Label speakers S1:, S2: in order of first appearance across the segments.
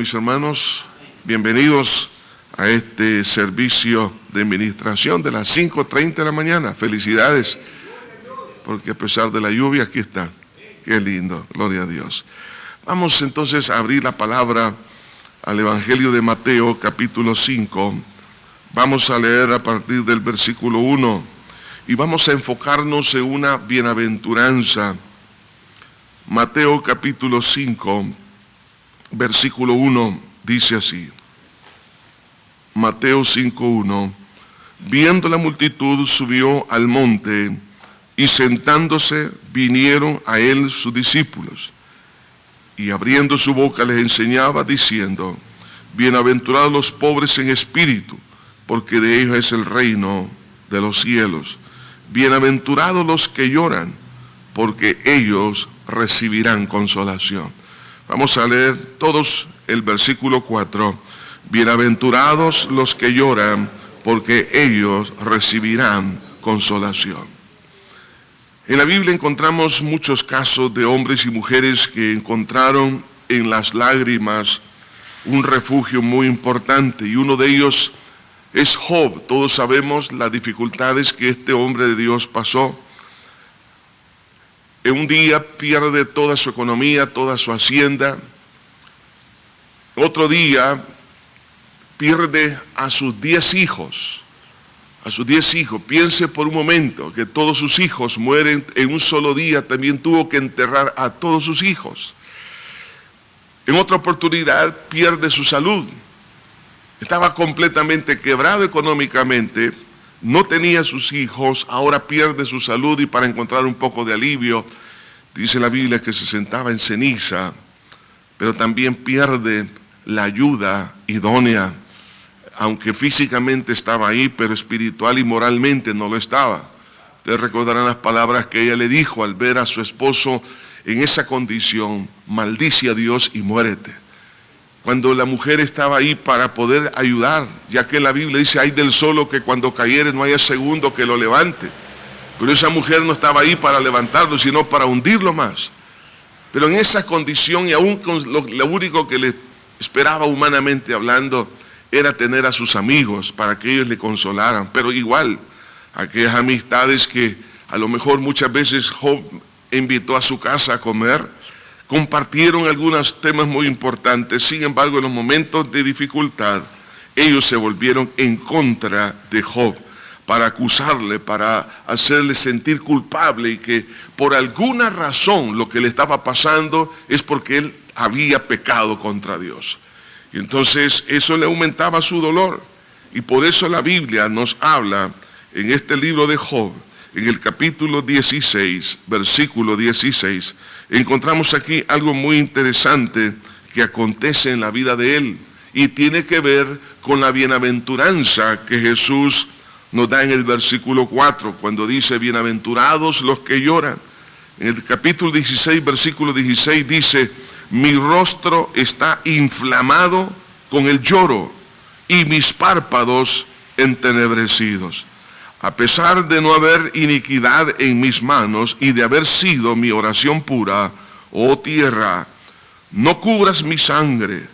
S1: Mis hermanos, bienvenidos a este servicio de ministración de las 5:30 de la mañana. Felicidades, porque a pesar de la lluvia, aquí está. Qué lindo, gloria a Dios. Vamos entonces a abrir la palabra al Evangelio de Mateo, capítulo 5. Vamos a leer a partir del versículo 1 y vamos a enfocarnos en una bienaventuranza. Mateo, capítulo 5, versículo 1, dice así. Mateo 5:1. Viendo la multitud, subió al monte, y sentándose vinieron a él sus discípulos. Y abriendo su boca les enseñaba, diciendo: Bienaventurados los pobres en espíritu, porque de ellos es el reino de los cielos. Bienaventurados los que lloran, porque ellos recibirán consolación. Vamos a leer todos el versículo 4. Bienaventurados los que lloran, porque ellos recibirán consolación. En la Biblia encontramos muchos casos de hombres y mujeres que encontraron en las lágrimas un refugio muy importante, y uno de ellos es Job. Todos sabemos las dificultades que este hombre de Dios pasó. En un día pierde toda su economía, toda su hacienda. Otro día pierde a sus 10 hijos. A sus 10 hijos. Piense por un momento que todos sus hijos mueren en un solo día. También tuvo que enterrar a todos sus hijos. En otra oportunidad pierde su salud. Estaba completamente quebrado económicamente. No tenía sus hijos, ahora pierde su salud, y para encontrar un poco de alivio, dice la Biblia que se sentaba en ceniza, pero también pierde la ayuda idónea, aunque físicamente estaba ahí, pero espiritual y moralmente no lo estaba. Ustedes recordarán las palabras que ella le dijo al ver a su esposo en esa condición: maldice a Dios y muérete. Cuando la mujer estaba ahí para poder ayudar, ya que la Biblia dice: ay del solo que cuando cayere no haya segundo que lo levante. Pero esa mujer no estaba ahí para levantarlo, sino para hundirlo más. Pero en esa condición, y aún con lo único que le esperaba humanamente hablando era tener a sus amigos para que ellos le consolaran. Pero igual, aquellas amistades que a lo mejor muchas veces Job invitó a su casa a comer, compartieron algunos temas muy importantes. Sin embargo, en los momentos de dificultad, ellos se volvieron en contra de Job para acusarle, para hacerle sentir culpable, y que por alguna razón lo que le estaba pasando es porque él había pecado contra Dios. Y entonces eso le aumentaba su dolor. Y por eso la Biblia nos habla en este libro de Job, en el capítulo 16, versículo 16, encontramos aquí algo muy interesante que acontece en la vida de él, y tiene que ver con la bienaventuranza que Jesús nos da en el versículo 4, cuando dice: bienaventurados los que lloran. En el capítulo 16, versículo 16 dice: mi rostro está inflamado con el lloro, y mis párpados entenebrecidos. A pesar de no haber iniquidad en mis manos, y de haber sido mi oración pura, oh tierra, no cubras mi sangre,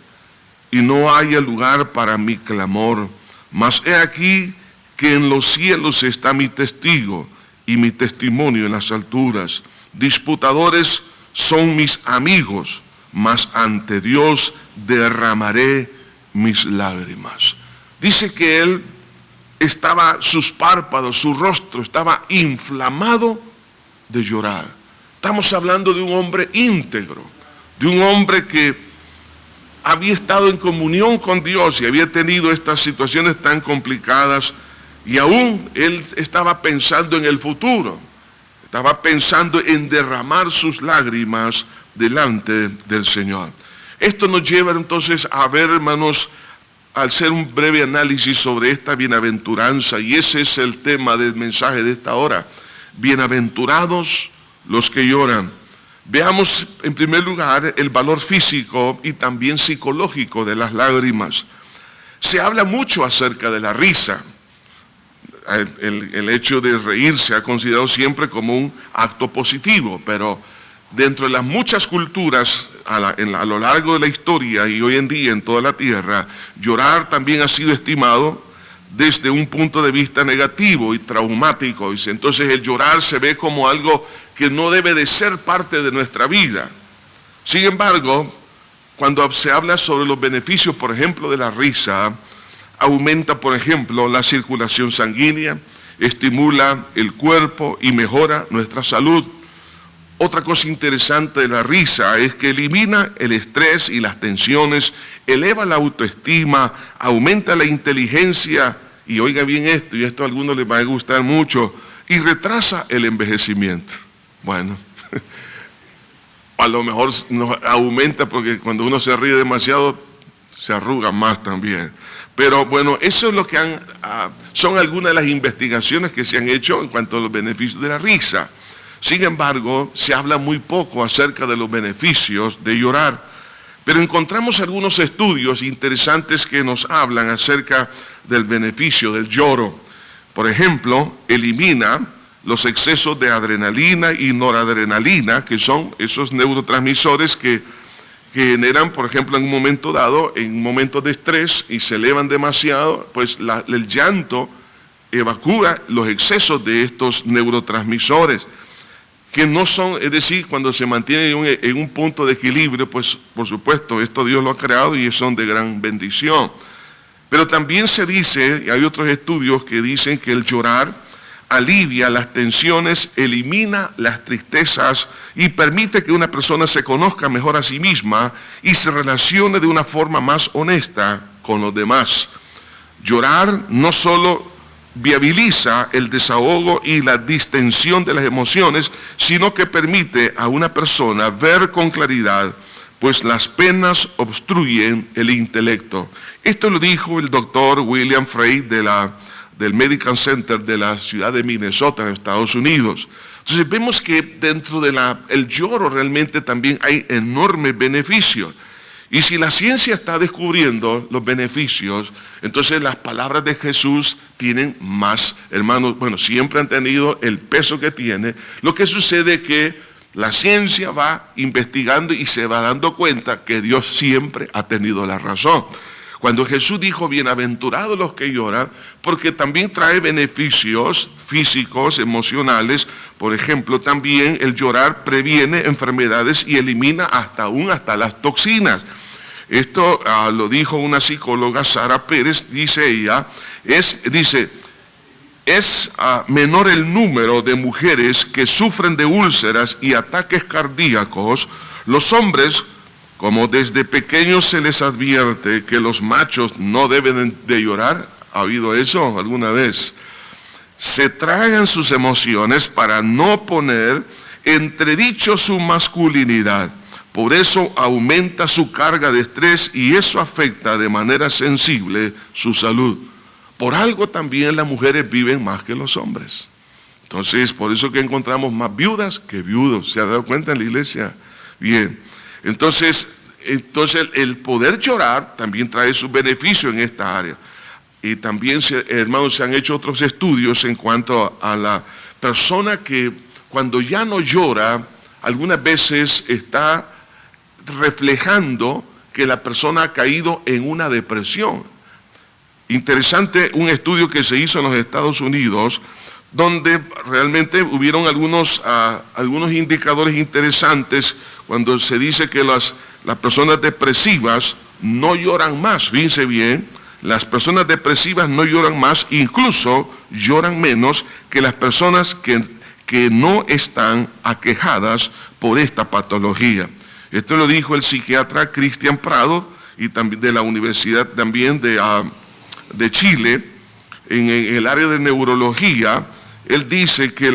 S1: y no haya lugar para mi clamor. Mas he aquí que en los cielos está mi testigo, y mi testimonio en las alturas. Disputadores son mis amigos, mas ante Dios derramaré mis lágrimas. Dice que él sus párpados, su rostro estaba inflamado de llorar. Estamos hablando de un hombre íntegro, de un hombre que había estado en comunión con Dios y había tenido estas situaciones tan complicadas, y aún él estaba pensando en el futuro, estaba pensando en derramar sus lágrimas delante del Señor. Esto nos lleva entonces a ver, hermanos, al hacer un breve análisis sobre esta bienaventuranza, y ese es el tema del mensaje de esta hora: bienaventurados los que lloran. Veamos en primer lugar el valor físico y también psicológico de las lágrimas. Se habla mucho acerca de la risa. El hecho de reír se ha considerado siempre como un acto positivo, pero dentro de las muchas culturas a lo largo de la historia y hoy en día en toda la tierra, llorar también ha sido estimado desde un punto de vista negativo y traumático. Entonces el llorar se ve como algo que no debe de ser parte de nuestra vida. Sin embargo, cuando se habla sobre los beneficios, por ejemplo, de la risa, aumenta, por ejemplo, la circulación sanguínea, estimula el cuerpo y mejora nuestra salud. Otra cosa interesante de la risa es que elimina el estrés y las tensiones, eleva la autoestima, aumenta la inteligencia, y oiga bien esto, y esto a algunos les va a gustar mucho, y retrasa el envejecimiento. Bueno, a lo mejor nos aumenta porque cuando uno se ríe demasiado, se arruga más también. Pero bueno, eso es lo que son algunas de las investigaciones que se han hecho en cuanto a los beneficios de la risa. Sin embargo, se habla muy poco acerca de los beneficios de llorar. Pero encontramos algunos estudios interesantes que nos hablan acerca del beneficio del lloro. Por ejemplo, elimina los excesos de adrenalina y noradrenalina, que son esos neurotransmisores que generan, por ejemplo, en un momento dado, en momentos de estrés y se elevan demasiado, pues el llanto evacúa los excesos de estos neurotransmisores, que no son, es decir, cuando se mantiene en un punto de equilibrio, pues por supuesto, esto Dios lo ha creado y son de gran bendición. Pero también se dice, y hay otros estudios que dicen que el llorar alivia las tensiones, elimina las tristezas y permite que una persona se conozca mejor a sí misma y se relacione de una forma más honesta con los demás. Llorar no solo viabiliza el desahogo y la distensión de las emociones, sino que permite a una persona ver con claridad, pues las penas obstruyen el intelecto. Esto lo dijo el doctor William Frey del Medical Center de la ciudad de Minnesota, en Estados Unidos. Entonces vemos que dentro del lloro realmente también hay enormes beneficios. Y si la ciencia está descubriendo los beneficios, entonces las palabras de Jesús tienen más, hermanos, bueno, siempre han tenido el peso que tiene. Lo que sucede es que la ciencia va investigando y se va dando cuenta que Dios siempre ha tenido la razón. Cuando Jesús dijo, bienaventurados los que lloran, porque también trae beneficios físicos, emocionales. Por ejemplo, también el llorar previene enfermedades y elimina hasta las toxinas. Esto lo dijo una psicóloga, Sara Pérez, dice ella, es menor el número de mujeres que sufren de úlceras y ataques cardíacos. Los hombres, como desde pequeños se les advierte que los machos no deben de llorar, ¿ha oído eso alguna vez? Se tragan sus emociones para no poner entredicho su masculinidad. Por eso aumenta su carga de estrés y eso afecta de manera sensible su salud. Por algo también las mujeres viven más que los hombres. Entonces, por eso que encontramos más viudas que viudos. ¿Se ha dado cuenta en la iglesia? Bien. Entonces el poder llorar también trae sus beneficios en esta área. Y también, hermanos, se han hecho otros estudios en cuanto a la persona que cuando ya no llora, algunas veces está reflejando que la persona ha caído en una depresión. Interesante un estudio que se hizo en los Estados Unidos, donde realmente hubieron algunos indicadores interesantes cuando se dice que las personas depresivas no lloran más. Fíjense bien, las personas depresivas no lloran más, incluso lloran menos que las personas que no están aquejadas por esta patología. Esto lo dijo el psiquiatra Cristian Prado y también de la Universidad también de Chile, en el área de neurología. Él dice que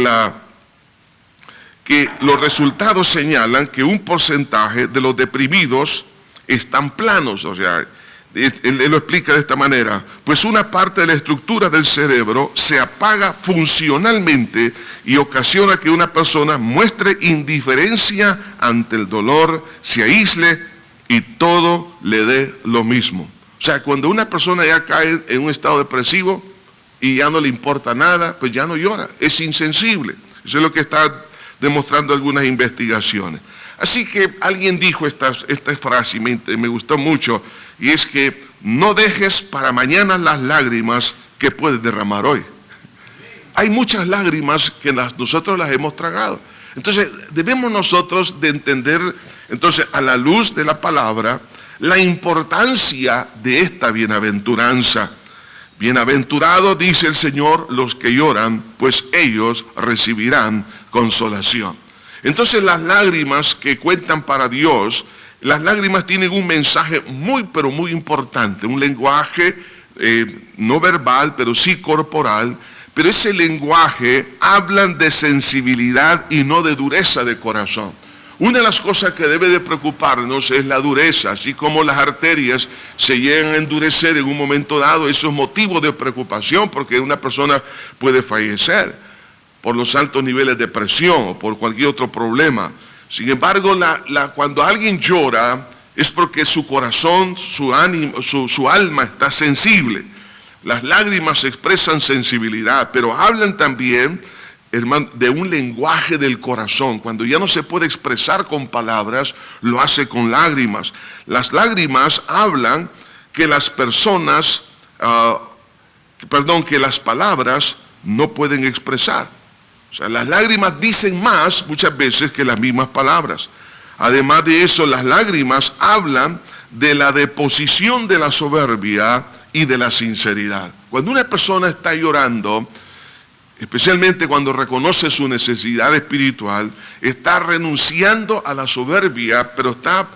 S1: los resultados señalan que un porcentaje de los deprimidos están planos, o sea, él lo explica de esta manera, pues una parte de la estructura del cerebro se apaga funcionalmente y ocasiona que una persona muestre indiferencia ante el dolor, se aísle y todo le dé lo mismo. O sea, cuando una persona ya cae en un estado depresivo y ya no le importa nada, pues ya no llora, es insensible. Eso es lo que está demostrando algunas investigaciones. Así que alguien dijo esta frase y me gustó mucho, y es que no dejes para mañana las lágrimas que puedes derramar hoy. Hay muchas lágrimas que nosotros las hemos tragado. Entonces debemos nosotros de entender, entonces a la luz de la palabra, la importancia de esta bienaventuranza. Bienaventurados, dice el Señor, los que lloran, pues ellos recibirán consolación. Entonces las lágrimas que cuentan para Dios, las lágrimas tienen un mensaje muy, pero muy importante, un lenguaje no verbal, pero sí corporal, pero ese lenguaje hablan de sensibilidad y no de dureza de corazón. Una de las cosas que debe de preocuparnos es la dureza, así como las arterias se llegan a endurecer en un momento dado, eso es motivo de preocupación porque una persona puede fallecer por los altos niveles de presión o por cualquier otro problema. Sin embargo, cuando alguien llora es porque su corazón, su ánimo, su alma está sensible. Las lágrimas expresan sensibilidad, pero hablan también, hermano, de un lenguaje del corazón. Cuando ya no se puede expresar con palabras, lo hace con lágrimas. Las lágrimas hablan que las personas, que las palabras no pueden expresar. O sea, las lágrimas dicen más muchas veces que las mismas palabras. Además de eso, las lágrimas hablan de la deposición de la soberbia y de la sinceridad. Cuando una persona está llorando, especialmente cuando reconoce su necesidad espiritual, está renunciando a la soberbia, pero está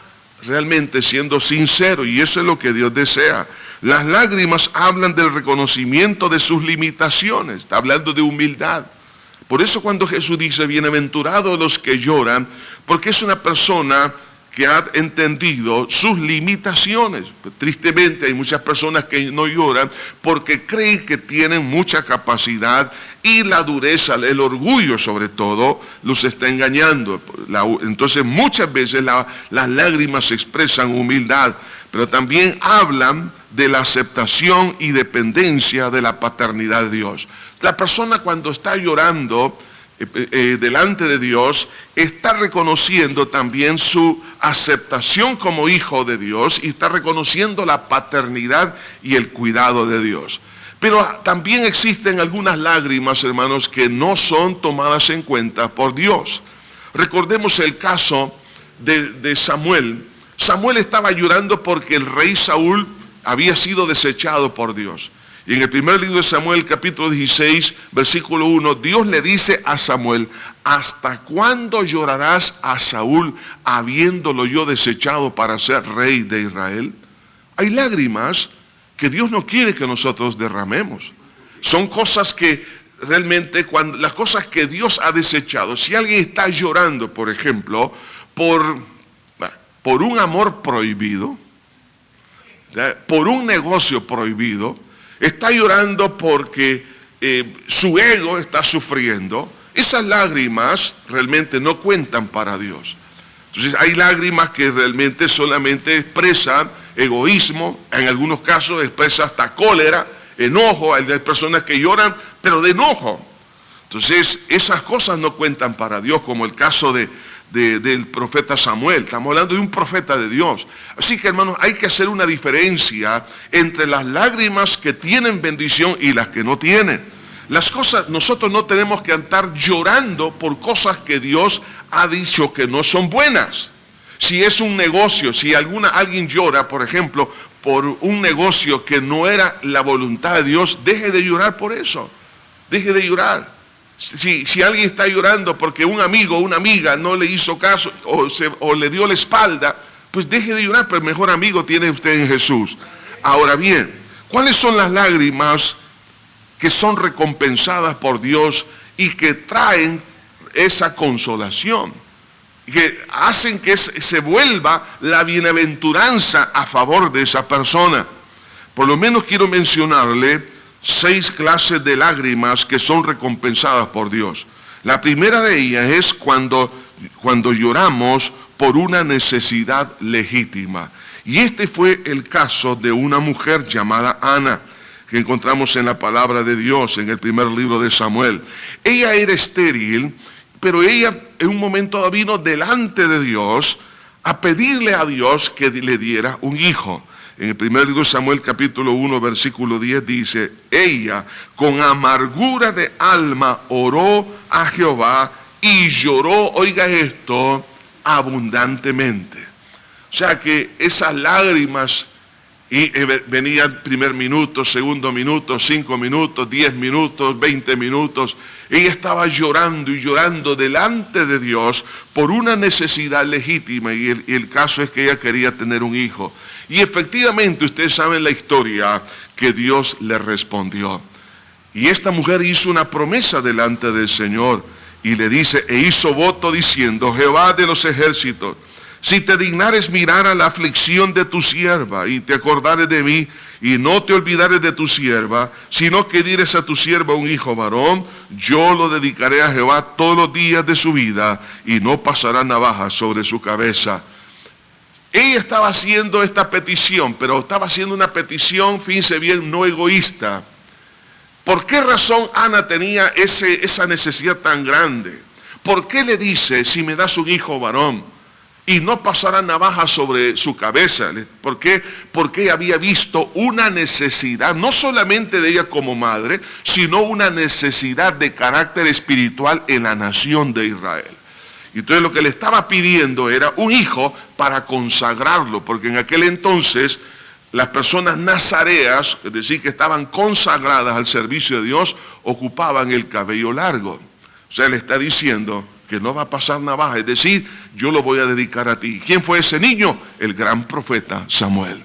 S1: realmente siendo sincero, y eso es lo que Dios desea. Las lágrimas hablan del reconocimiento de sus limitaciones, está hablando de humildad. Por eso cuando Jesús dice, bienaventurados los que lloran, porque es una persona que ha entendido sus limitaciones. Tristemente hay muchas personas que no lloran porque creen que tienen mucha capacidad y la dureza, el orgullo sobre todo, los está engañando. Entonces muchas veces las lágrimas expresan humildad, pero también hablan de la aceptación y dependencia de la paternidad de Dios. La persona cuando está llorando delante de Dios, está reconociendo también su aceptación como hijo de Dios y está reconociendo la paternidad y el cuidado de Dios. Pero también existen algunas lágrimas, hermanos, que no son tomadas en cuenta por Dios. Recordemos el caso de Samuel. Samuel estaba llorando porque el rey Saúl había sido desechado por Dios. Y en el primer libro de Samuel, capítulo 16, versículo 1, Dios le dice a Samuel, ¿hasta cuándo llorarás a Saúl habiéndolo yo desechado para ser rey de Israel? Hay lágrimas que Dios no quiere que nosotros derramemos. Son cosas que realmente, las cosas que Dios ha desechado, si alguien está llorando, por ejemplo, por un amor prohibido, por un negocio prohibido, está llorando porque su ego está sufriendo, esas lágrimas realmente no cuentan para Dios. Entonces hay lágrimas que realmente solamente expresan egoísmo, en algunos casos expresa hasta cólera, enojo. Hay personas que lloran pero de enojo. Entonces esas cosas no cuentan para Dios, como el caso del profeta Samuel. Estamos hablando de un profeta de Dios. Así que, hermanos, hay que hacer una diferencia entre las lágrimas que tienen bendición y las que no tienen. Las cosas, nosotros no tenemos que andar llorando por cosas que Dios ha dicho que no son buenas. Si es un negocio, si alguien llora, por ejemplo, por un negocio que no era la voluntad de Dios, deje de llorar por eso. Deje de llorar. Si alguien está llorando porque un amigo o una amiga no le hizo caso o le dio la espalda, pues deje de llorar, pero el mejor amigo tiene usted en Jesús. Ahora bien, ¿cuáles son las lágrimas que son recompensadas por Dios y que traen esa consolación? Que hacen que se vuelva la bienaventuranza a favor de esa persona. Por lo menos quiero mencionarle 6 clases de lágrimas que son recompensadas por Dios. La primera de ellas es cuando lloramos por una necesidad legítima. Y este fue el caso de una mujer llamada Ana, que encontramos en la palabra de Dios, en el primer libro de Samuel. Ella era estéril, Pero ella en un momento dado vino delante de Dios a pedirle a Dios que le diera un hijo. En el primer libro de Samuel capítulo 1 versículo 10 dice, ella con amargura de alma oró a Jehová y lloró, oiga esto, abundantemente. O sea que esas lágrimas, y venían primer minuto, segundo minuto, 5 minutos, 10 minutos, 20 minutos. Ella estaba llorando y llorando delante de Dios por una necesidad legítima, y el caso es que ella quería tener un hijo. Y efectivamente ustedes saben la historia, que Dios le respondió. Y esta mujer hizo una promesa delante del Señor y le dice, e hizo voto diciendo, Jehová de los ejércitos, si te dignares mirar a la aflicción de tu sierva y te acordares de mí y no te olvidares de tu sierva, sino que dires a tu sierva un hijo varón, yo lo dedicaré a Jehová todos los días de su vida y no pasará navaja sobre su cabeza. Ella estaba haciendo esta petición, pero estaba haciendo una petición, fíjense bien, no egoísta. ¿Por qué razón Ana tenía esa necesidad tan grande? ¿Por qué le dice, si me das un hijo varón y no pasará navaja sobre su cabeza? ¿Por qué? Porque ella había visto una necesidad, no solamente de ella como madre, sino una necesidad de carácter espiritual en la nación de Israel. Entonces lo que le estaba pidiendo era un hijo para consagrarlo, porque en aquel entonces las personas nazareas, es decir, que estaban consagradas al servicio de Dios, ocupaban el cabello largo. O sea, le está diciendo que no va a pasar navaja, es decir, yo lo voy a dedicar a ti. ¿Quién fue ese niño? El gran profeta Samuel.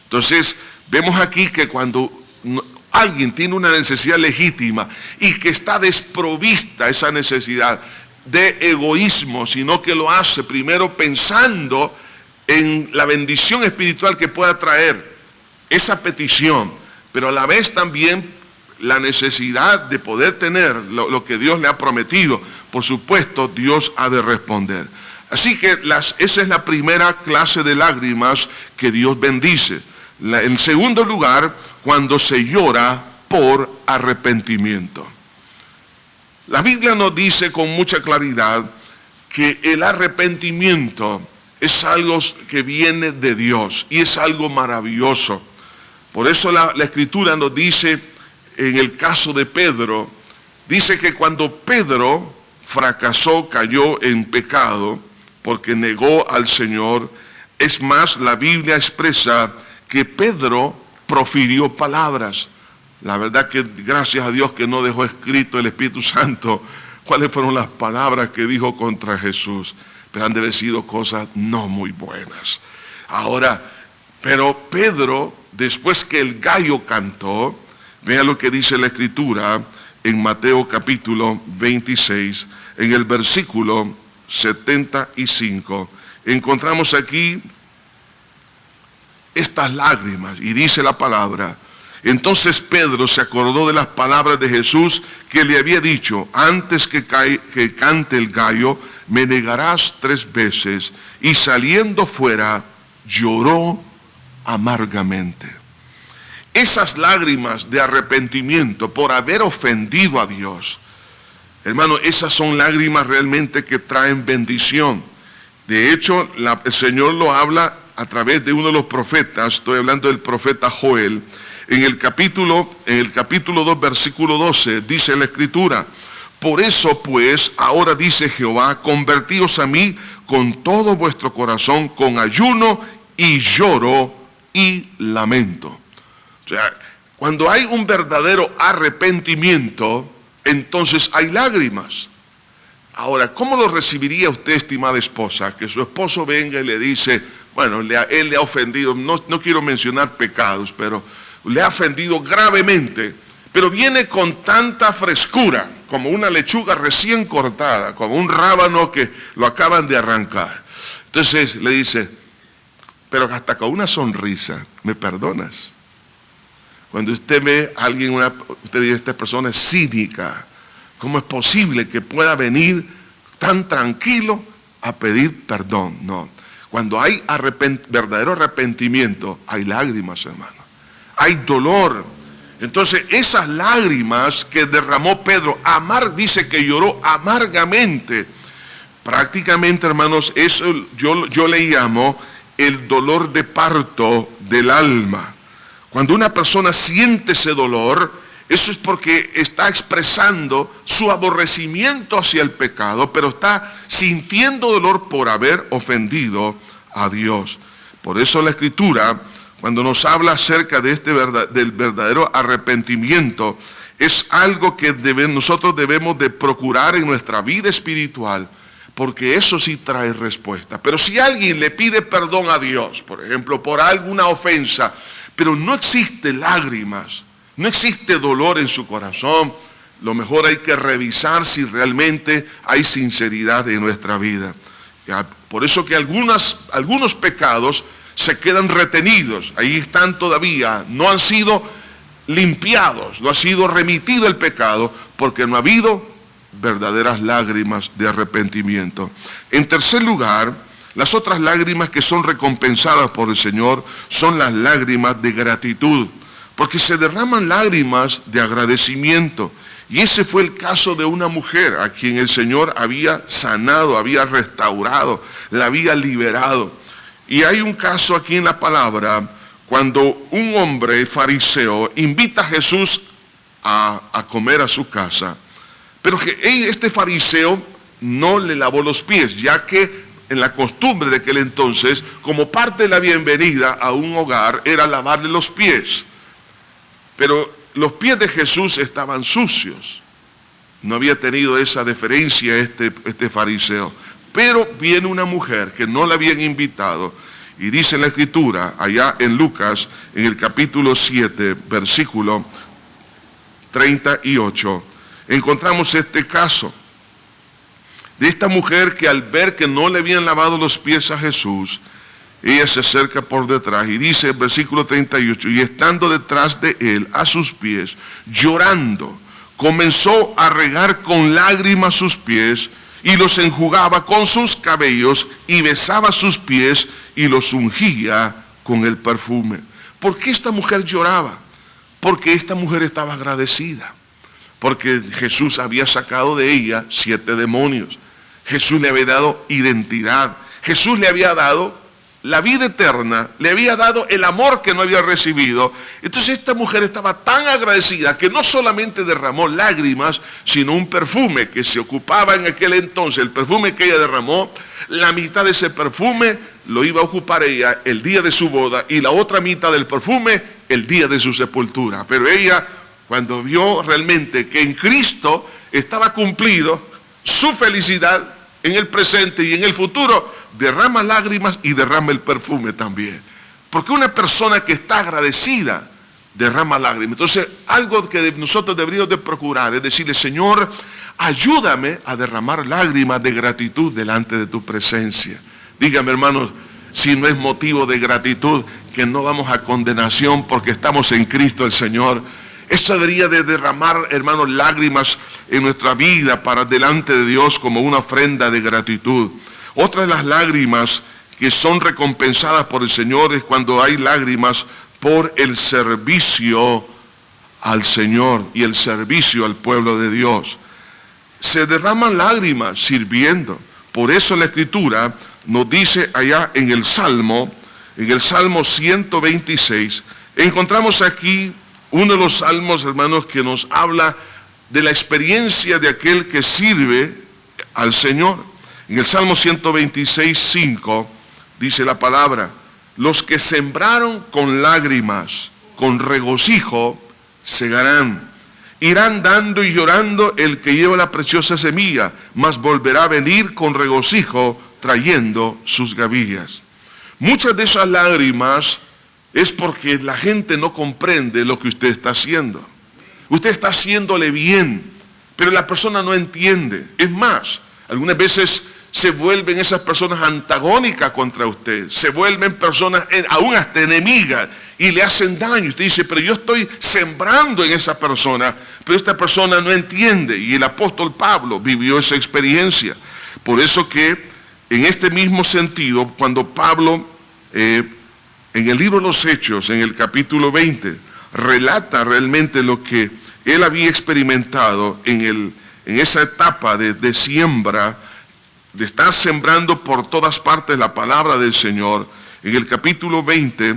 S1: Entonces, vemos aquí que cuando alguien tiene una necesidad legítima y que está desprovista esa necesidad de egoísmo, sino que lo hace primero pensando en la bendición espiritual que pueda traer esa petición, pero a la vez también la necesidad de poder tener lo que Dios le ha prometido, por supuesto Dios ha de responder. Así que esa es la primera clase de lágrimas que Dios bendice. En segundo lugar, cuando se llora por arrepentimiento. La Biblia nos dice con mucha claridad que el arrepentimiento es algo que viene de Dios y es algo maravilloso. Por eso la Escritura nos dice, en el caso de Pedro, dice que cuando Pedro fracasó, cayó en pecado, porque negó al Señor, es más, la Biblia expresa que Pedro profirió palabras. La verdad que gracias a Dios que no dejó escrito el Espíritu Santo cuáles fueron las palabras que dijo contra Jesús, pero han de haber sido cosas no muy buenas. Ahora, pero Pedro, después que el gallo cantó, vea lo que dice la Escritura en Mateo capítulo 26, en el versículo 75, encontramos aquí estas lágrimas y dice la palabra, entonces Pedro se acordó de las palabras de Jesús que le había dicho, antes que cante el gallo, me negarás 3 veces, y saliendo fuera, lloró amargamente. Esas lágrimas de arrepentimiento por haber ofendido a Dios, hermano, esas son lágrimas realmente que traen bendición. De hecho, el Señor lo habla a través de uno de los profetas, estoy hablando del profeta Joel. En el capítulo 2, versículo 12, dice la Escritura, por eso pues, ahora dice Jehová, convertíos a mí con todo vuestro corazón, con ayuno y lloro y lamento. O sea, cuando hay un verdadero arrepentimiento, entonces hay lágrimas. Ahora, ¿cómo lo recibiría usted, estimada esposa? Que su esposo venga y le dice, bueno, él le ha ofendido, no quiero mencionar pecados, pero le ha ofendido gravemente, pero viene con tanta frescura, como una lechuga recién cortada, como un rábano que lo acaban de arrancar. Entonces le dice, pero hasta con una sonrisa, ¿me perdonas? Cuando usted ve a alguien, usted dice, esta persona es cínica, ¿cómo es posible que pueda venir tan tranquilo a pedir perdón? No, cuando hay verdadero arrepentimiento, hay lágrimas, hermano. Hay dolor. Entonces esas lágrimas que derramó Pedro, dice que lloró amargamente. Prácticamente, hermanos, eso yo le llamo el dolor de parto del alma. Cuando una persona siente ese dolor, eso es porque está expresando su aborrecimiento hacia el pecado, pero está sintiendo dolor por haber ofendido a Dios. Por eso la Escritura, cuando nos habla acerca de del verdadero arrepentimiento, es algo que nosotros debemos de procurar en nuestra vida espiritual, porque eso sí trae respuesta. Pero si alguien le pide perdón a Dios, por ejemplo, por alguna ofensa, pero no existe lágrimas, no existe dolor en su corazón, lo mejor hay que revisar si realmente hay sinceridad en nuestra vida. Por eso que algunos pecados se quedan retenidos, ahí están todavía, no han sido limpiados, no ha sido remitido el pecado, porque no ha habido verdaderas lágrimas de arrepentimiento. En tercer lugar, las otras lágrimas que son recompensadas por el Señor son las lágrimas de gratitud, porque se derraman lágrimas de agradecimiento. Y ese fue el caso de una mujer a quien el Señor había sanado, había restaurado, la había liberado. Y hay un caso aquí en la palabra cuando un hombre fariseo invita a Jesús a comer a su casa, pero que este fariseo no le lavó los pies, ya que en la costumbre de aquel entonces, como parte de la bienvenida a un hogar, era lavarle los pies. Pero los pies de Jesús estaban sucios. No había tenido esa deferencia este fariseo. Pero viene una mujer que no la habían invitado, y dice la Escritura, allá en Lucas, en el capítulo 7, versículo 38, encontramos este caso de esta mujer que al ver que no le habían lavado los pies a Jesús, ella se acerca por detrás y dice, versículo 38, y estando detrás de él a sus pies, llorando, comenzó a regar con lágrimas sus pies y los enjugaba con sus cabellos y besaba sus pies y los ungía con el perfume. ¿Por qué esta mujer lloraba? Porque esta mujer estaba agradecida, porque Jesús había sacado de ella 7 demonios. Jesús le había dado identidad, Jesús le había dado la vida eterna, le había dado el amor que no había recibido. Entonces esta mujer estaba tan agradecida que no solamente derramó lágrimas, sino un perfume que se ocupaba en aquel entonces. El perfume que ella derramó, la mitad de ese perfume lo iba a ocupar ella el día de su boda y la otra mitad del perfume el día de su sepultura. Pero ella, cuando vio realmente que en Cristo estaba cumplido su felicidad en el presente y en el futuro, derrama lágrimas y derrama el perfume también. Porque una persona que está agradecida derrama lágrimas. Entonces, algo que nosotros deberíamos de procurar es decirle, Señor, ayúdame a derramar lágrimas de gratitud delante de tu presencia. Dígame, hermanos, si no es motivo de gratitud, que no vamos a condenación porque estamos en Cristo el Señor. Eso debería de derramar, hermanos, lágrimas en nuestra vida para delante de Dios como una ofrenda de gratitud. Otra de las lágrimas que son recompensadas por el Señor es cuando hay lágrimas por el servicio al Señor y el servicio al pueblo de Dios. Se derraman lágrimas sirviendo. Por eso la Escritura nos dice allá en el Salmo 126, encontramos aquí uno de los salmos, hermanos, que nos habla de la experiencia de aquel que sirve al Señor. En el Salmo 126:5 dice la palabra, los que sembraron con lágrimas, con regocijo, segarán. Irán dando y llorando el que lleva la preciosa semilla, mas volverá a venir con regocijo, trayendo sus gavillas. Muchas de esas lágrimas es porque la gente no comprende lo que usted está haciendo. Usted está haciéndole bien, pero la persona no entiende. Es más, algunas veces se vuelven esas personas antagónicas contra usted, se vuelven personas aún hasta enemigas y le hacen daño. Usted dice, pero yo estoy sembrando en esa persona, pero esta persona no entiende. Y el apóstol Pablo vivió esa experiencia. Por eso que en este mismo sentido, cuando Pablo, en el libro de los Hechos, en el capítulo 20, relata realmente lo que él había experimentado en esa etapa de siembra, de estar sembrando por todas partes la palabra del Señor. En el capítulo 20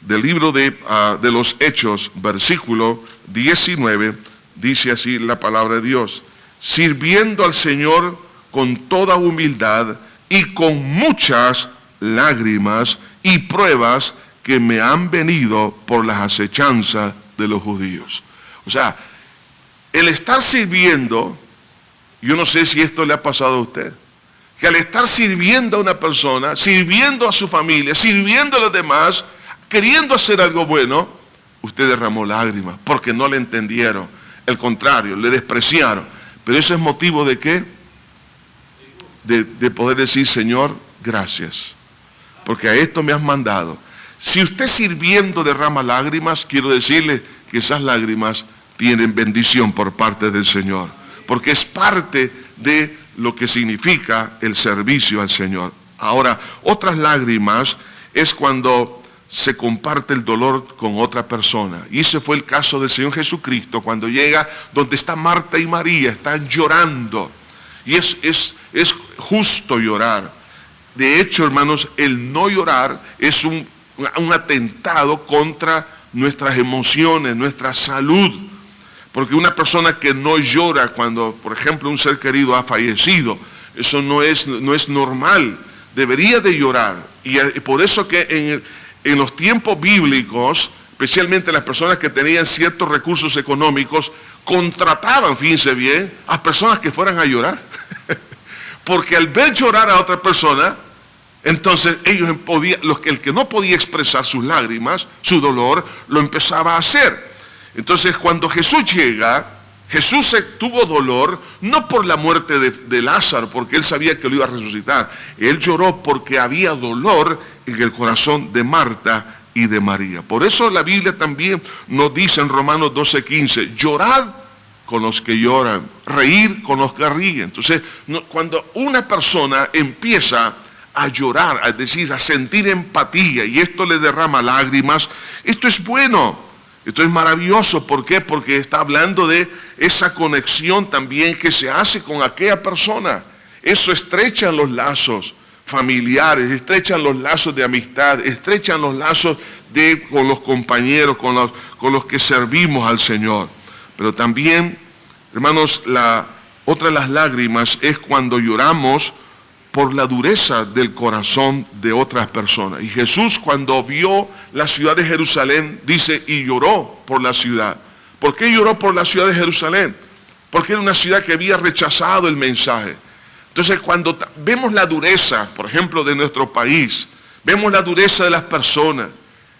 S1: del libro de los Hechos, versículo 19, dice así la palabra de Dios: sirviendo al Señor con toda humildad y con muchas lágrimas y pruebas que me han venido por las acechanzas de los judíos. O sea, el estar sirviendo, yo no sé si esto le ha pasado a usted, que al estar sirviendo a una persona, sirviendo a su familia, sirviendo a los demás, queriendo hacer algo bueno, usted derramó lágrimas porque no le entendieron. Al contrario, le despreciaron. Pero eso es motivo de ¿qué? De poder decir: Señor, gracias, porque a esto me has mandado. Si usted sirviendo derrama lágrimas, quiero decirle que esas lágrimas tienen bendición por parte del Señor, porque es parte de lo que significa el servicio al Señor. Ahora, otras lágrimas es cuando se comparte el dolor con otra persona. Y ese fue el caso del Señor Jesucristo, cuando llega donde está Marta y María, están llorando. Y es justo llorar. De hecho, hermanos, el no llorar es un atentado contra nuestras emociones, nuestra salud. Porque una persona que no llora cuando, por ejemplo, un ser querido ha fallecido, eso no es normal. Debería de llorar. Y por eso que en los tiempos bíblicos, especialmente las personas que tenían ciertos recursos económicos, contrataban, fíjense bien, a personas que fueran a llorar. Porque al ver llorar a otra persona, entonces el que no podía expresar sus lágrimas, su dolor, lo empezaba a hacer. Entonces cuando Jesús llega, Jesús tuvo dolor, no por la muerte de Lázaro, porque él sabía que lo iba a resucitar. Él lloró porque había dolor en el corazón de Marta y de María. Por eso la Biblia también nos dice en Romanos 12:15, llorad con los que lloran, reír con los que ríen. Entonces, cuando una persona empieza a llorar, es decir, a sentir empatía, y esto le derrama lágrimas, esto es bueno. Esto es maravilloso. ¿Por qué? Porque está hablando de esa conexión también que se hace con aquella persona. Eso estrechan los lazos familiares, estrechan los lazos de amistad, estrechan los lazos con los compañeros, con los que servimos al Señor. Pero también, hermanos, otra de las lágrimas es cuando lloramos por la dureza del corazón de otras personas. Y Jesús, cuando vio la ciudad de Jerusalén, dice, y lloró por la ciudad. ¿Por qué lloró por la ciudad de Jerusalén? Porque era una ciudad que había rechazado el mensaje. Entonces, cuando vemos la dureza, por ejemplo, de nuestro país, vemos la dureza de las personas,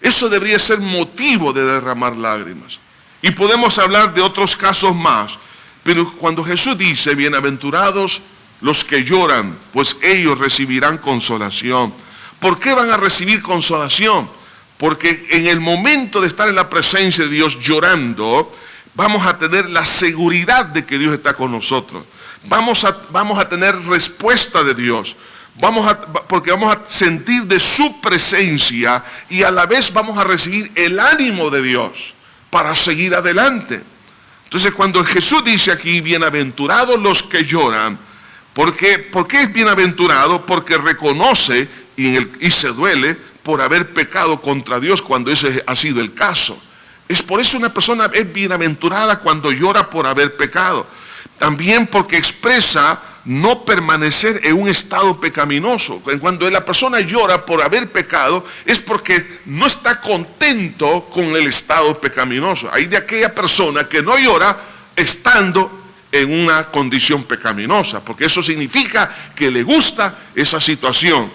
S1: eso debería ser motivo de derramar lágrimas. Y podemos hablar de otros casos más, pero cuando Jesús dice, bienaventurados los que lloran, pues ellos recibirán consolación. ¿Por qué van a recibir consolación? Porque en el momento de estar en la presencia de Dios llorando, vamos a tener la seguridad de que Dios está con nosotros. Vamos a tener respuesta de Dios. Porque vamos a sentir de su presencia y a la vez vamos a recibir el ánimo de Dios para seguir adelante. Entonces, cuando Jesús dice aquí, bienaventurados los que lloran, ¿por qué es bienaventurado? Porque reconoce y se duele por haber pecado contra Dios cuando ese ha sido el caso. Es por eso una persona es bienaventurada cuando llora por haber pecado. También porque expresa no permanecer en un estado pecaminoso. Cuando la persona llora por haber pecado es porque no está contento con el estado pecaminoso. Hay de aquella persona que no llora estando en una condición pecaminosa, porque eso significa que le gusta esa situación.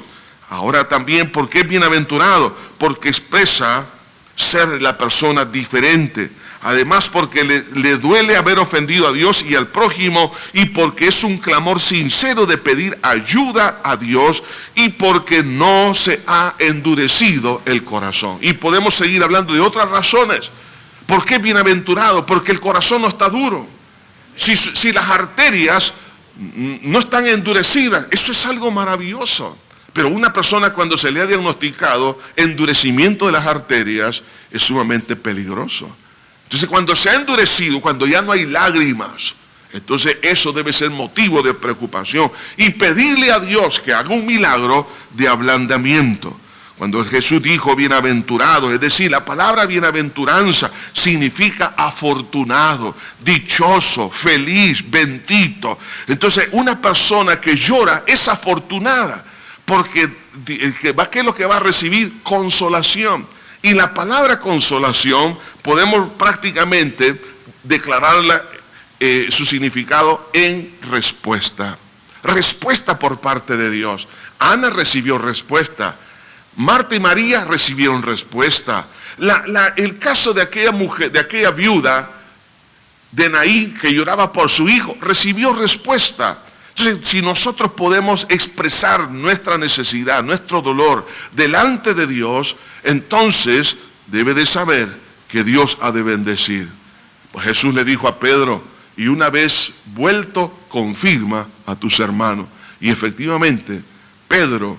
S1: Ahora también, ¿por qué es bienaventurado? Porque expresa ser la persona diferente. Además, porque le duele haber ofendido a Dios y al prójimo, y porque es un clamor sincero de pedir ayuda a Dios, y porque no se ha endurecido el corazón. Y podemos seguir hablando de otras razones. ¿Por qué es bienaventurado? Porque el corazón no está duro. Si las arterias no están endurecidas, eso es algo maravilloso. Pero una persona cuando se le ha diagnosticado endurecimiento de las arterias es sumamente peligroso. Entonces cuando se ha endurecido, cuando ya no hay lágrimas, entonces eso debe ser motivo de preocupación y pedirle a Dios que haga un milagro de ablandamiento. Cuando Jesús dijo bienaventurado, es decir, la palabra bienaventuranza significa afortunado, dichoso, feliz, bendito. Entonces una persona que llora es afortunada porque ¿qué es lo que va a recibir? Consolación. Y la palabra consolación podemos prácticamente declararla su significado en respuesta. Respuesta por parte de Dios. Ana recibió respuesta. Marta y María recibieron respuesta. El caso de aquella mujer, de aquella viuda de Naín que lloraba por su hijo, recibió respuesta. Entonces, si nosotros podemos expresar nuestra necesidad, nuestro dolor delante de Dios, entonces debe de saber que Dios ha de bendecir. Pues Jesús le dijo a Pedro, y una vez vuelto, confirma a tus hermanos. Y efectivamente, Pedro,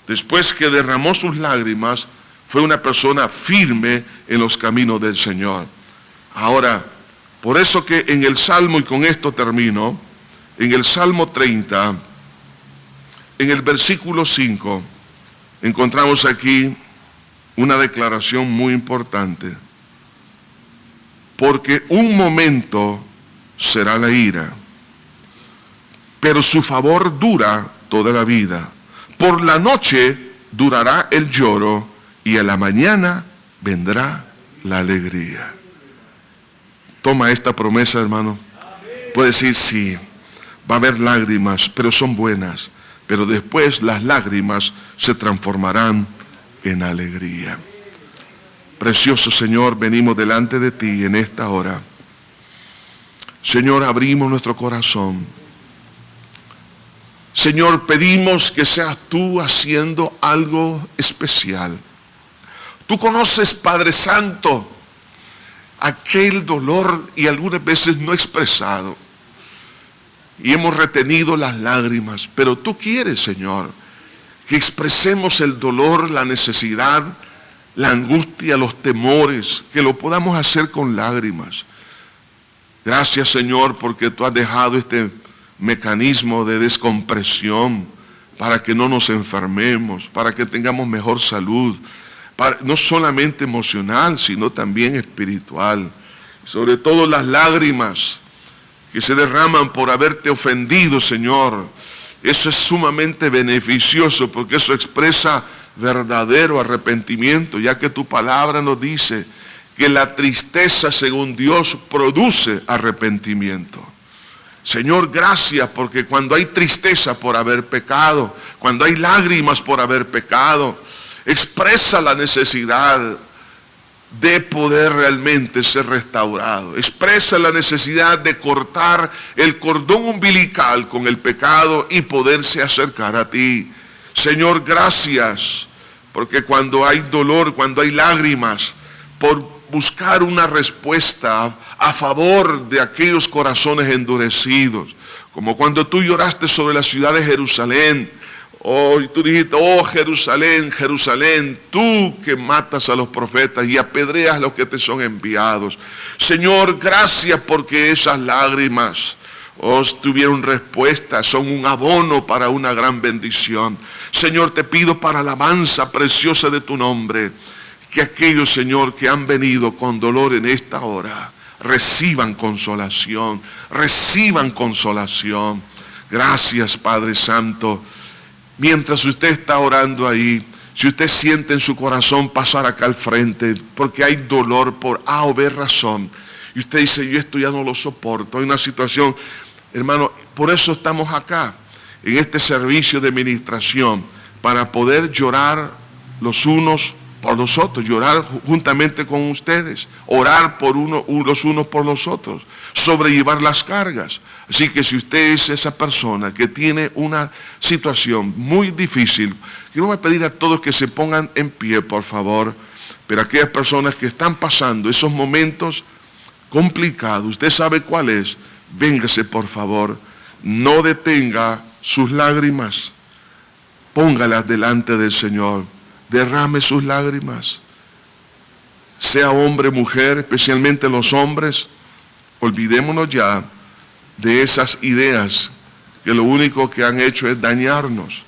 S1: después que derramó sus lágrimas, fue una persona firme en los caminos del Señor. Ahora, por eso que en el Salmo, y con esto termino, en el Salmo 30, en el versículo 5, encontramos aquí una declaración muy importante. Porque un momento será la ira, pero su favor dura toda la vida. Por la noche durará el lloro y a la mañana vendrá la alegría. Toma esta promesa, hermano. Puede decir, sí, va a haber lágrimas, pero son buenas. Pero después las lágrimas se transformarán en alegría. Precioso Señor, venimos delante de ti en esta hora. Señor, abrimos nuestro corazón. Señor, pedimos que seas tú haciendo algo especial. Tú conoces, Padre Santo, aquel dolor y algunas veces no expresado. Y hemos retenido las lágrimas. Pero tú quieres, Señor, que expresemos el dolor, la necesidad, la angustia, los temores, que lo podamos hacer con lágrimas. Gracias, Señor, porque tú has dejado este mecanismo de descompresión para que no nos enfermemos, para que tengamos mejor salud, no solamente emocional, sino también espiritual. Sobre todo las lágrimas que se derraman por haberte ofendido, Señor. Eso es sumamente beneficioso porque eso expresa verdadero arrepentimiento, ya que tu palabra nos dice que la tristeza, según Dios, produce arrepentimiento. Señor, gracias, porque cuando hay tristeza por haber pecado, cuando hay lágrimas por haber pecado, expresa la necesidad de poder realmente ser restaurado. Expresa la necesidad de cortar el cordón umbilical con el pecado y poderse acercar a ti. Señor, gracias, porque cuando hay dolor, cuando hay lágrimas, por buscar una respuesta a favor de aquellos corazones endurecidos, como cuando tú lloraste sobre la ciudad de Jerusalén. Oh, y tú dijiste, oh Jerusalén, Jerusalén, tú que matas a los profetas y apedreas a los que te son enviados. Señor, gracias porque esas lágrimas tuvieron respuesta, son un abono para una gran bendición. Señor, te pido para la alabanza preciosa de tu nombre, que aquellos, Señor, que han venido con dolor en esta hora, reciban consolación, reciban consolación. Gracias, Padre Santo. Mientras usted está orando ahí, si usted siente en su corazón pasar acá al frente, porque hay dolor por A o B razón, y usted dice, yo esto ya no lo soporto, hay una situación, hermano, por eso estamos acá, en este servicio de ministración, para poder llorar los unos por los otros, llorar juntamente con ustedes, orar por los unos por los otros, sobrellevar las cargas. Así que si usted es esa persona que tiene una situación muy difícil, quiero voy a pedir a todos que se pongan en pie, por favor, pero aquellas personas que están pasando esos momentos complicados, usted sabe cuál es, véngase por favor, no detenga sus lágrimas, póngalas delante del Señor. Derrame sus lágrimas. sea hombre, mujer, especialmente los hombres, olvidémonos ya de esas ideas que lo único que han hecho es dañarnos.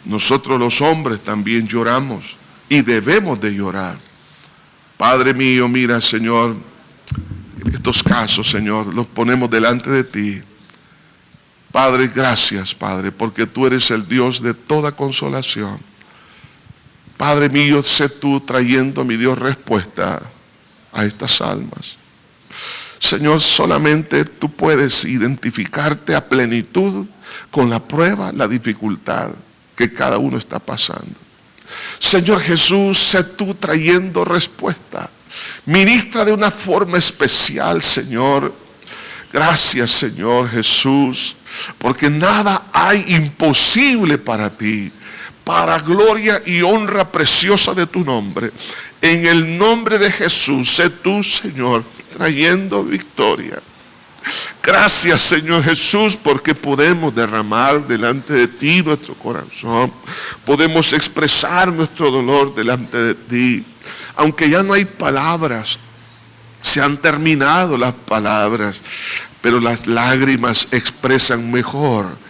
S1: Nosotros los hombres también lloramos y debemos de llorar. Padre mío, mira, Señor, estos casos, Señor, los ponemos delante de ti. Padre, gracias, Padre, porque tú eres el Dios de toda consolación. Padre mío, sé tú trayendo, mi Dios, respuesta a estas almas. Señor, solamente tú puedes identificarte a plenitud con la prueba, la dificultad que cada uno está pasando. Señor Jesús, sé tú trayendo respuesta. Ministra de una forma especial, Señor. Gracias, Señor Jesús, porque nada hay imposible para ti. Para gloria y honra preciosa de tu nombre. En el nombre de Jesús, sé tú, Señor, trayendo victoria. Gracias, Señor Jesús, porque podemos derramar delante de ti nuestro corazón. Podemos expresar nuestro dolor delante de ti. Aunque ya no hay palabras, se han terminado las palabras, pero las lágrimas expresan mejor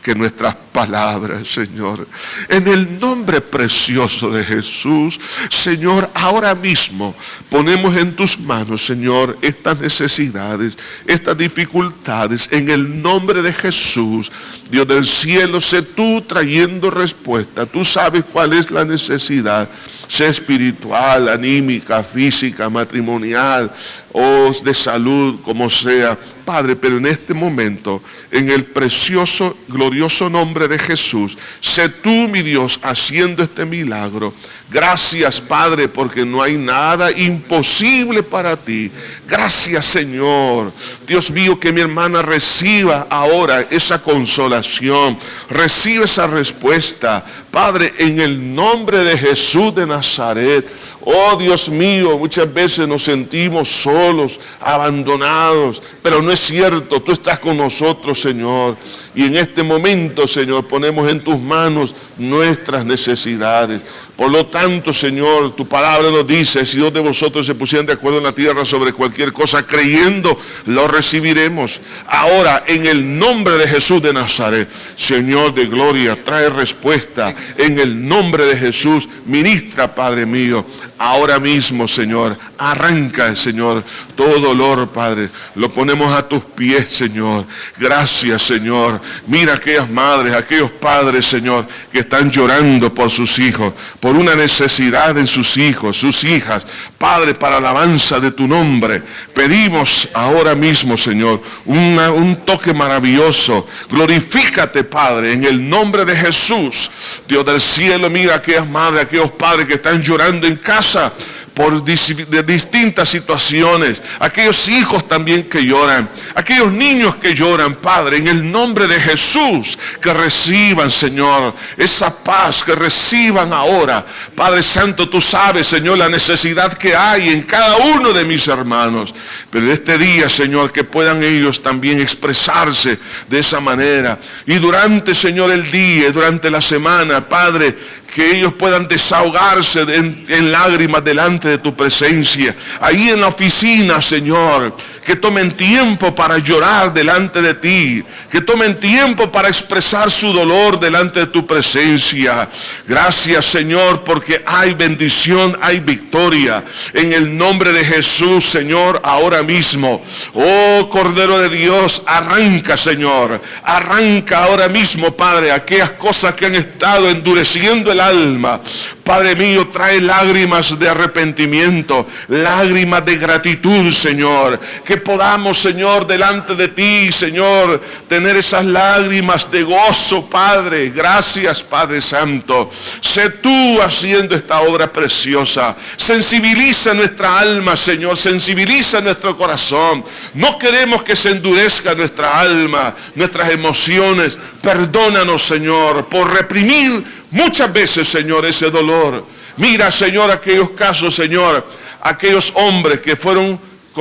S1: que nuestras palabras, Señor. En el nombre precioso de Jesús, Señor, ahora mismo ponemos en tus manos, Señor, estas necesidades, estas dificultades, en el nombre de Jesús. Dios del cielo, sé tú trayendo respuesta. Tú sabes cuál es la necesidad, sea espiritual, anímica, física, matrimonial o de salud, como sea, Padre, pero en este momento, en el precioso, glorioso nombre de Jesús, sé tú, mi Dios, haciendo este milagro. Gracias, Padre, porque no hay nada imposible para ti. Gracias, Señor. Dios mío, que mi hermana reciba ahora esa consolación, reciba esa respuesta. Padre, en el nombre de Jesús de Nazaret. Oh Dios mío, muchas veces nos sentimos solos, abandonados, pero no es cierto, tú estás con nosotros, Señor. Y en este momento, Señor, ponemos en tus manos nuestras necesidades. Por lo tanto, Señor, tu palabra nos dice, si dos de vosotros se pusieran de acuerdo en la tierra sobre cualquier cosa, creyendo, lo recibiremos. Ahora, en el nombre de Jesús de Nazaret, Señor de gloria, trae respuesta. En el nombre de Jesús, ministra, Padre mío. Ahora mismo, Señor, arranca, Señor, todo dolor, Padre. Lo ponemos a tus pies, Señor. Gracias, Señor. Mira aquellas madres, aquellos padres, Señor, que están llorando por sus hijos, por una necesidad en sus hijos, sus hijas. Padre, para alabanza de tu nombre, pedimos ahora mismo, Señor, un toque maravilloso. Glorifícate, Padre, en el nombre de Jesús. Dios del cielo, mira aquellas madres, aquellos padres que están llorando en casa por distintas situaciones, aquellos hijos también que lloran, aquellos niños que lloran, Padre, en el nombre de Jesús, que reciban, Señor, esa paz, que reciban ahora. Padre Santo, tú sabes, Señor, la necesidad que hay en cada uno de mis hermanos, pero en este día, Señor, que puedan ellos también expresarse de esa manera, y durante, Señor, el día, durante la semana, Padre, que ellos puedan desahogarse en lágrimas delante de tu presencia. Ahí en la oficina, Señor, que tomen tiempo para llorar delante de ti, que tomen tiempo para expresar su dolor delante de tu presencia. Gracias, Señor, porque hay bendición, hay victoria. En el nombre de Jesús, Señor, ahora mismo. Oh, Cordero de Dios, arranca, Señor. Arranca ahora mismo, Padre, aquellas cosas que han estado endureciendo el alma. Padre mío, trae lágrimas de arrepentimiento, lágrimas de gratitud, Señor. Que podamos, Señor, delante de ti, Señor, tener esas lágrimas de gozo, Padre. Gracias, Padre Santo. Sé tú haciendo esta obra preciosa. Sensibiliza nuestra alma, Señor. Sensibiliza nuestro corazón. No queremos que se endurezca nuestra alma, nuestras emociones. Perdónanos, Señor, por reprimir muchas veces, Señor, ese dolor. Mira, Señor, aquellos casos, Señor, aquellos hombres que fueron,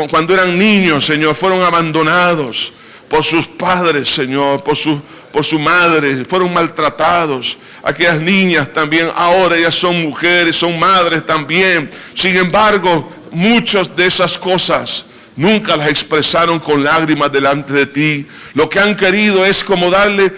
S1: cuando eran niños, Señor, fueron abandonados por sus padres, Señor, por su madre, fueron maltratados. Aquellas niñas también, ahora ellas son mujeres, son madres también. Sin embargo, muchas de esas cosas nunca las expresaron con lágrimas delante de ti. Lo que han querido es como darle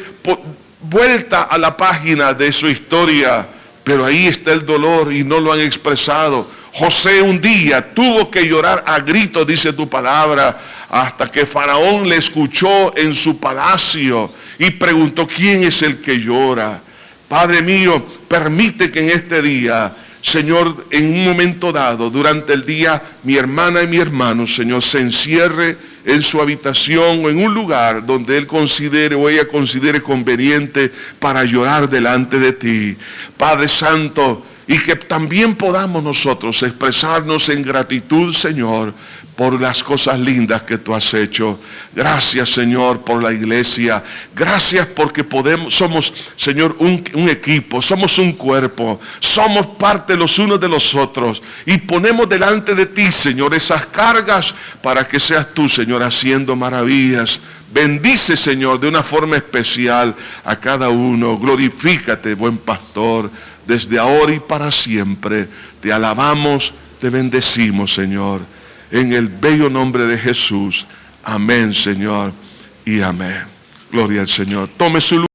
S1: vuelta a la página de su historia, pero ahí está el dolor y no lo han expresado. José un día tuvo que llorar a gritos, dice tu palabra, hasta que Faraón le escuchó en su palacio y preguntó: ¿quién es el que llora? Padre mío, permite que en este día, Señor, en un momento dado, durante el día, mi hermana y mi hermano, Señor, se encierre en su habitación o en un lugar donde él considere o ella considere conveniente para llorar delante de ti, Padre Santo, y que también podamos nosotros expresarnos en gratitud, Señor, por las cosas lindas que tú has hecho. Gracias, Señor, por la iglesia. Gracias porque somos, Señor, un equipo, somos un cuerpo, somos parte los unos de los otros, y ponemos delante de ti, Señor, esas cargas para que seas tú, Señor, haciendo maravillas. Bendice, Señor, de una forma especial a cada uno. Glorifícate, buen pastor, desde ahora y para siempre. Te alabamos, te bendecimos, Señor, en el bello nombre de Jesús. Amén, Señor, y amén. Gloria al Señor. Tome su lugar.